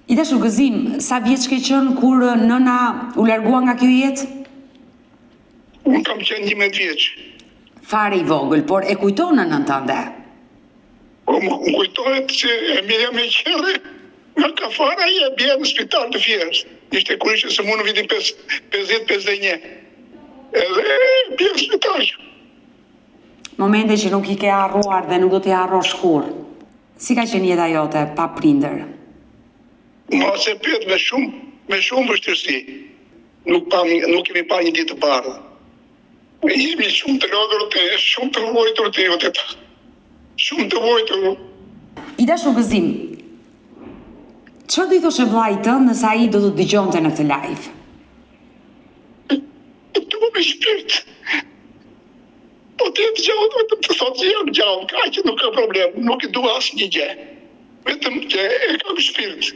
I dashur Gëzim, sa vjeç ke qenë kur nëna u largua nga kjo jetë? Unë kam qenë 11 vjeç. Fare i vogël, por e kujton nënën tënde? Po më kujtohet që e mirja me qerre nga kafara i e bje në spital të Fierës. Ishte kur ishte së mund në vitin 50-51. Edhe bje në spital. Momente që nuk i ke harruar dhe nuk do t'i harrosh kur. Si ka qenë jeta jote pa prindër? Ma se pyet me shumë vështirësi. Nuk kemi pa një ditë të bardhë. Jemi shumë të lodhur të shumë të vojtur të jotet. Shumë të vojtur. I dashur Gëzim, çfarë do i thoshe vllait tënd nëse ai do të dëgjonte në këtë live? Tu me shpirt. Po të jetë gjallë, vetëm të thotë që jam gjallë, ka që nuk ka problem, nuk i dua asnjë gjë. Vetëm që e kam shpirt.